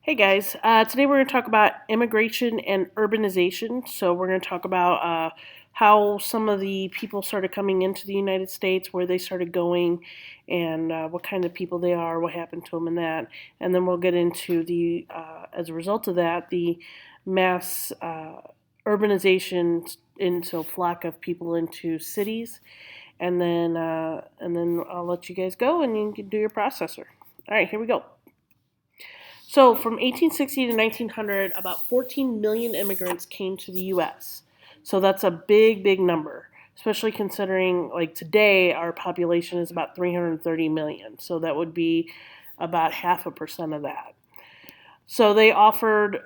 Hey guys, today we're going to talk about immigration and urbanization. So, we're going to talk about how some of the people started coming into the United States, where they started going, and what kind of people they are, what happened to them, and that. And then we'll get into as a result of that, the mass urbanization into flock of people into cities. And then I'll let you guys go and you can do your processor. All right, here we go. So from 1860 to 1900, about 14 million immigrants came to the U.S. So that's a big, big number, especially considering like today our population is about 330 million. So that would be about 0.5% of that. So they offered,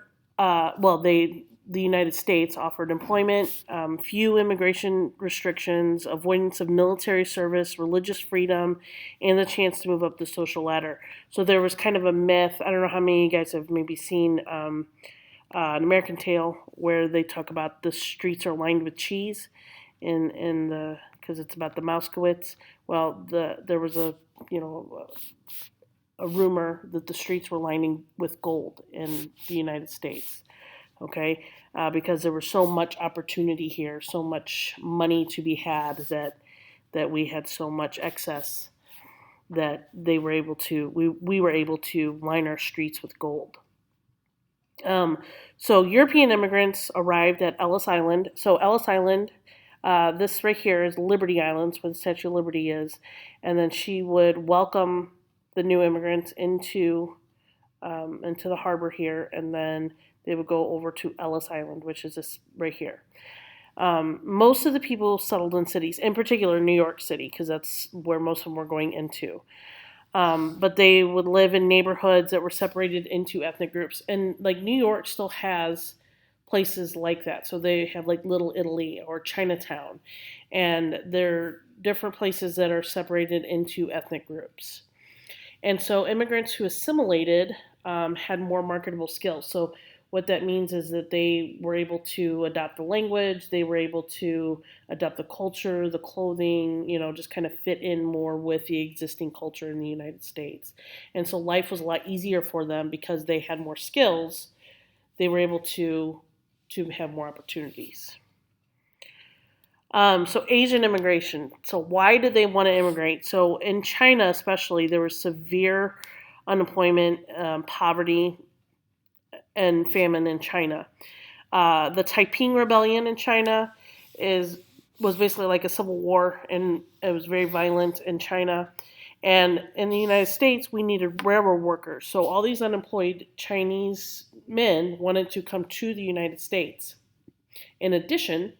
the United States offered employment, few immigration restrictions, avoidance of military service, religious freedom, and the chance to move up the social ladder. So there was kind of a myth. I don't know how many of you guys have maybe seen an American Tale where they talk about the streets are lined with cheese, in the because it's about the Mouskowitz. Well, there was a rumor that the streets were lining with gold in the United States. Okay, because there was so much opportunity here, so much money to be had that we had so much excess that they were able to we were able to line our streets with gold. Um, so European immigrants arrived at Ellis Island. So Ellis Island, this right here is Liberty Island, where the Statue of Liberty is, and then she would welcome the new immigrants into the harbor here, and then they would go over to Ellis Island, which is this right here. Most of the people settled in cities, in particular New York City, because that's where most of them were going into. But they would live in neighborhoods that were separated into ethnic groups. And like New York still has places like that. So they have like Little Italy or Chinatown. And they're different places that are separated into ethnic groups. And so immigrants who assimilated had more marketable skills. So what that means is that they were able to adopt the language, they were able to adopt the culture, the clothing, just kind of fit in more with the existing culture in the United States. And so life was a lot easier for them because they had more skills. They were able to have more opportunities. So Asian immigration. So why did they want to immigrate? So in China, especially, there was severe unemployment, poverty, and famine in China. The Taiping Rebellion in China is was basically like a civil war, and it was very violent in China. And in the United States, we needed railroad workers. So all these unemployed Chinese men wanted to come to the United States. In addition,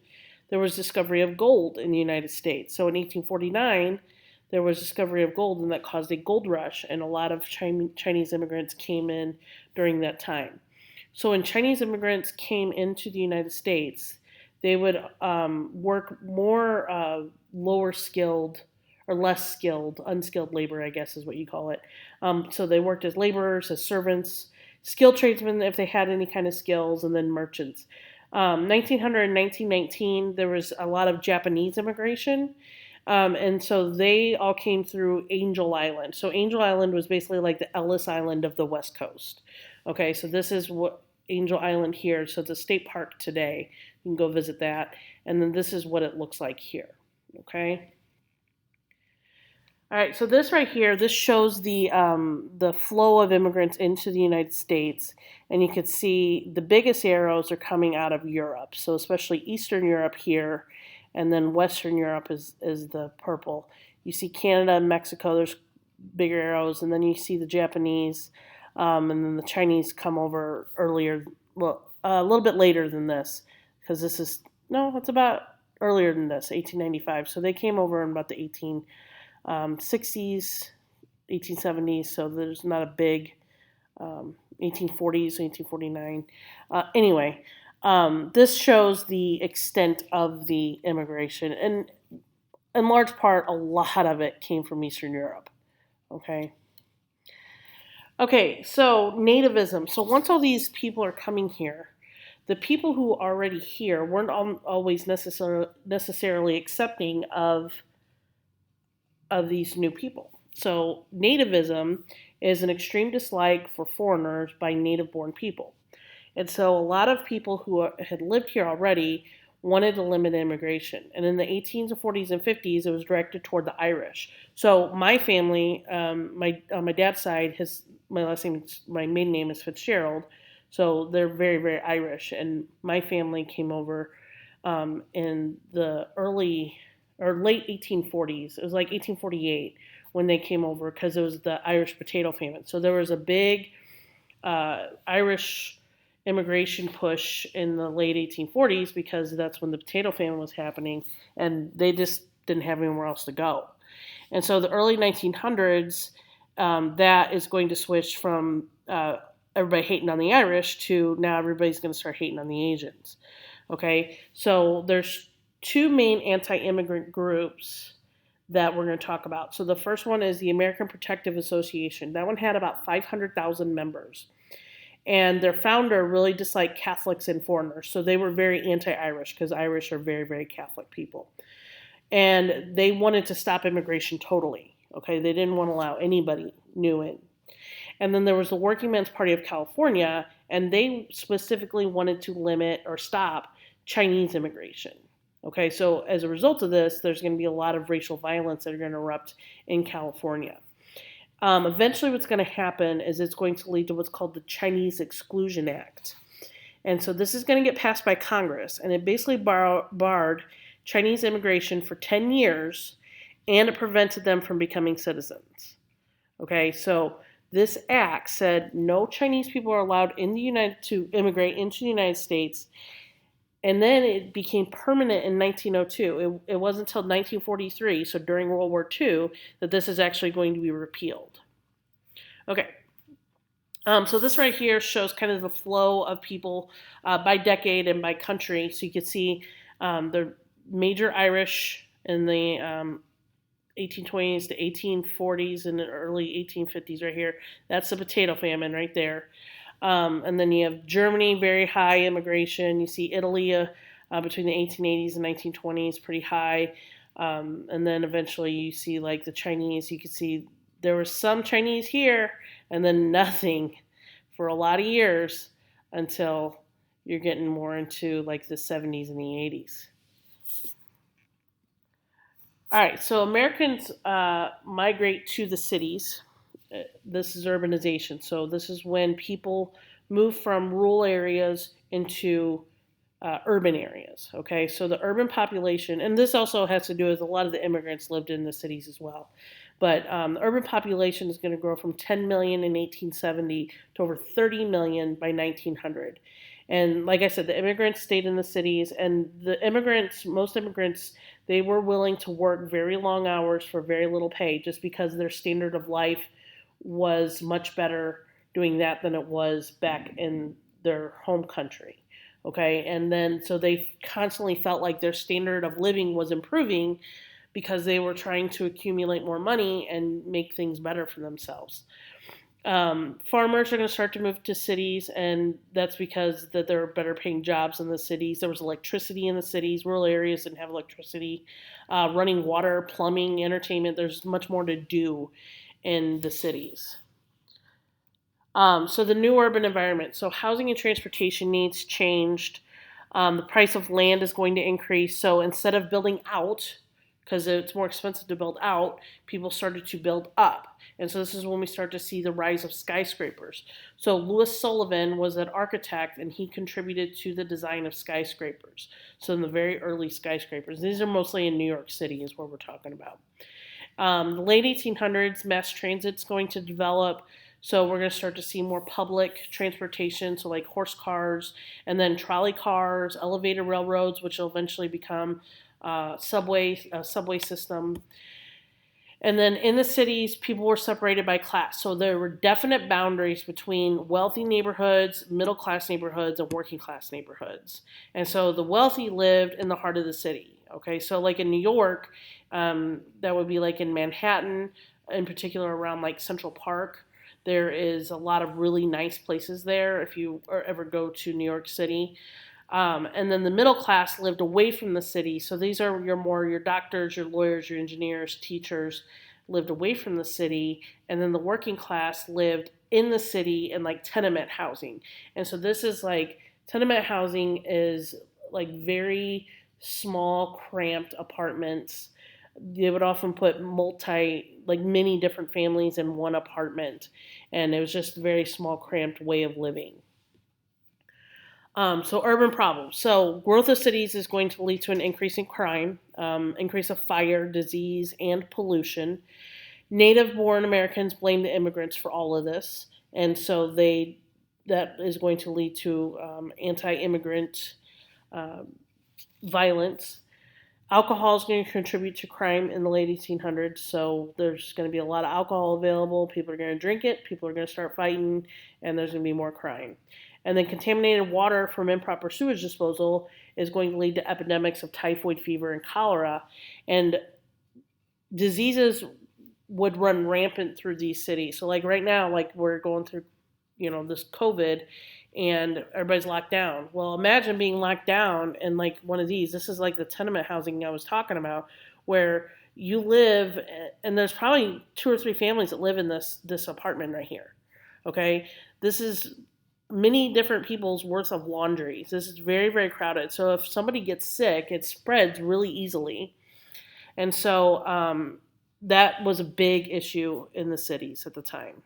there was discovery of gold in the United States. So in 1849, there was discovery of gold, and that caused a gold rush, and a lot of Chinese immigrants came in during that time. So when Chinese immigrants came into the United States, they would work more lower skilled or less skilled, unskilled labor, I guess is what you call it. So they worked as laborers, as servants, skilled tradesmen if they had any kind of skills, and then merchants. 1900 and 1919, there was a lot of Japanese immigration. And so they all came through Angel Island. So Angel Island was basically like the Ellis Island of the West Coast. Okay, so this is what Angel Island here. So it's a state park today. You can go visit that. And then this is what it looks like here. Okay. All right, so this right here, this shows the flow of immigrants into the United States, and you can see the biggest arrows are coming out of Europe. So especially Eastern Europe here, and then Western Europe is the purple. You see Canada and Mexico, there's bigger arrows, and then you see the Japanese, and then the Chinese come over earlier, well, a little bit later than this, because this is, no, it's about earlier than this, 1895. So they came over in about the 60s, 1870s, so there's not a big 1840s, 1849. Anyway, this shows the extent of the immigration, and in large part, a lot of it came from Eastern Europe. Okay. Okay, so nativism. So once all these people are coming here, the people who are already here weren't always necessarily accepting of these new people. So nativism is an extreme dislike for foreigners by native-born people. And so a lot of people who had lived here already wanted to limit immigration. And in the 1840s and 50s, it was directed toward the Irish. So my family, my on my dad's side, my maiden name is Fitzgerald. So they're very, very Irish. And my family came over in the early or late 1840s. It was like 1848 when they came over because it was the Irish potato famine. So there was a big Irish immigration push in the late 1840s because that's when the potato famine was happening and they just didn't have anywhere else to go. And so the early 1900s, that is going to switch from everybody hating on the Irish to now everybody's going to start hating on the Asians. Okay, so there's two main anti-immigrant groups that we're going to talk about. So the first one is the American Protective Association. That one had about 500,000 members. And their founder really disliked Catholics and foreigners. So they were very anti-Irish because Irish are very, very Catholic people. And they wanted to stop immigration totally. Okay, they didn't want to allow anybody new in. And then there was the Working Men's Party of California, and they specifically wanted to limit or stop Chinese immigration. Okay, so as a result of this, there's going to be a lot of racial violence that are going to erupt in California. Eventually, what's going to happen is it's going to lead to what's called the Chinese Exclusion Act. And so this is going to get passed by Congress, and it basically barred Chinese immigration for 10 years, and it prevented them from becoming citizens. Okay, so this act said no Chinese people are allowed to immigrate into the United States. And then it became permanent in 1902. It wasn't until 1943, so during World War II, that this is actually going to be repealed. Okay. So this right here shows kind of the flow of people by decade and by country. So you can see the major Irish in the 1820s to 1840s and the early 1850s right here. That's the potato famine right there. And then you have Germany, very high immigration. You see Italy between the 1880s and 1920s, pretty high. And then eventually you see like the Chinese. You can see there was some Chinese here and then nothing for a lot of years until you're getting more into like the 70s and the 80s. All right, so Americans migrate to the cities. This is urbanization. So this is when people move from rural areas into urban areas. Okay, so the urban population, and this also has to do with a lot of the immigrants lived in the cities as well. But the urban population is going to grow from 10 million in 1870 to over 30 million by 1900. And like I said, the immigrants stayed in the cities, and most immigrants, they were willing to work very long hours for very little pay just because their standard of life was much better doing that than it was back in their home country. Okay, and then so they constantly felt like their standard of living was improving because they were trying to accumulate more money and make things better for themselves. Farmers are going to start to move to cities, and that's because that there are better paying jobs in the cities. There was electricity in the cities. Rural areas didn't have electricity. Running water, plumbing, entertainment. There's much more to do in the cities. So the new urban environment. So housing and transportation needs changed. The price of land is going to increase. So instead of building out, because it's more expensive to build out, people started to build up. And so this is when we start to see the rise of skyscrapers. So Louis Sullivan was an architect, and he contributed to the design of skyscrapers. So in the very early skyscrapers, these are mostly in New York City is what we're talking about. The late 1800s, mass transit's going to develop. So we're going to start to see more public transportation, so like horse cars, and then trolley cars, elevated railroads, which will eventually become a subway system. And then in the cities, people were separated by class. So there were definite boundaries between wealthy neighborhoods, middle class neighborhoods, and working class neighborhoods. And so the wealthy lived in the heart of the city. Okay, so like in New York, that would be like in Manhattan, in particular around like Central Park. There is a lot of really nice places there if you ever go to New York City. And then the middle class lived away from the city. So these are your doctors, your lawyers, your engineers, teachers, lived away from the city, and then the working class lived in the city in like tenement housing. And so this is like tenement housing is like very small, cramped apartments. They would often put like many different families in one apartment, and it was just a very small, cramped way of living. So urban problems. So growth of cities is going to lead to an increase in crime, increase of fire, disease, and pollution. Native-born Americans blame the immigrants for all of this, and so that is going to lead to anti-immigrant uh, violence. Alcohol is going to contribute to crime in the late 1800s, so there's going to be a lot of alcohol available. People are going to drink it, people are going to start fighting, and there's going to be more crime. And then contaminated water from improper sewage disposal is going to lead to epidemics of typhoid fever and cholera. And diseases would run rampant through these cities. So like right now, like we're going through, this COVID and everybody's locked down. Well, imagine being locked down in like one of these. This is like the tenement housing I was talking about, where you live and there's probably 2 or 3 families that live in this apartment right here. Okay? This is many different people's worth of laundries. This is very, very crowded. So if somebody gets sick, it spreads really easily. And so that was a big issue in the cities at the time.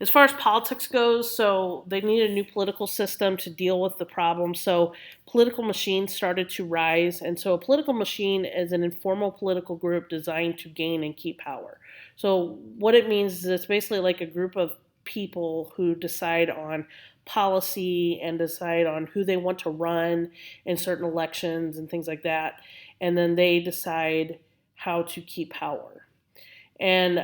As far as politics goes, so they needed a new political system to deal with the problem. So political machines started to rise. And so a political machine is an informal political group designed to gain and keep power. So what it means is it's basically like a group of people who decide on policy and decide on who they want to run in certain elections and things like that. And then they decide how to keep power. And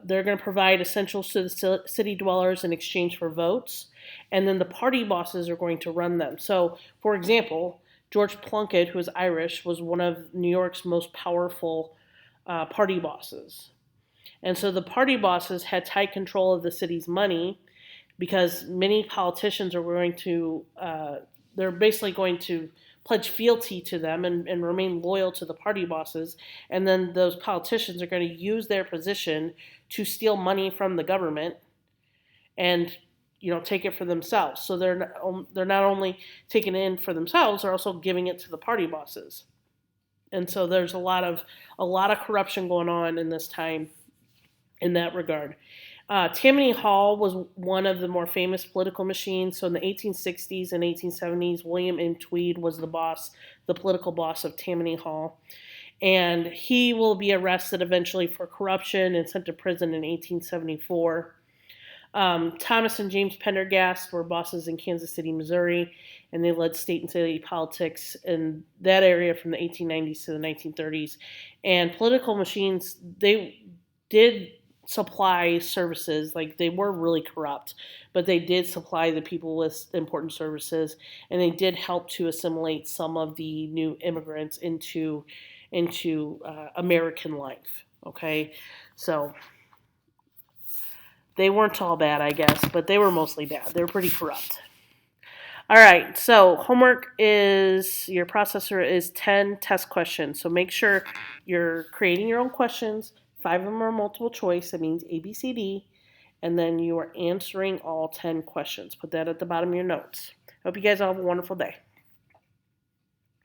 they're going to provide essentials to the city dwellers in exchange for votes. And then the party bosses are going to run them. So, for example, George Plunkett, who is Irish, was one of New York's most powerful party bosses. And so the party bosses had tight control of the city's money because many politicians are going to, they're basically going to pledge fealty to them and remain loyal to the party bosses. And then those politicians are going to use their position to steal money from the government and take it for themselves. So they're not only taking it in for themselves, they're also giving it to the party bosses. And so there's a lot of corruption going on in this time in that regard. Tammany Hall was one of the more famous political machines. So in the 1860s and 1870s, William M. Tweed was the political boss of Tammany Hall. And he will be arrested eventually for corruption and sent to prison in 1874. Thomas and James Pendergast were bosses in Kansas City, Missouri, and they led state and city politics in that area from the 1890s to the 1930s. And political machines, they did supply services. Like, they were really corrupt, but they did supply the people with important services, and they did help to assimilate some of the new immigrants into American life. Okay, so they weren't all bad, I guess, but they were mostly bad. They were pretty corrupt. All right, so homework is, your processor is 10 test questions. So make sure you're creating your own questions. 5 of them are multiple choice. That means A, B, C, D. And then you are answering all 10 questions. Put that at the bottom of your notes. Hope you guys all have a wonderful day.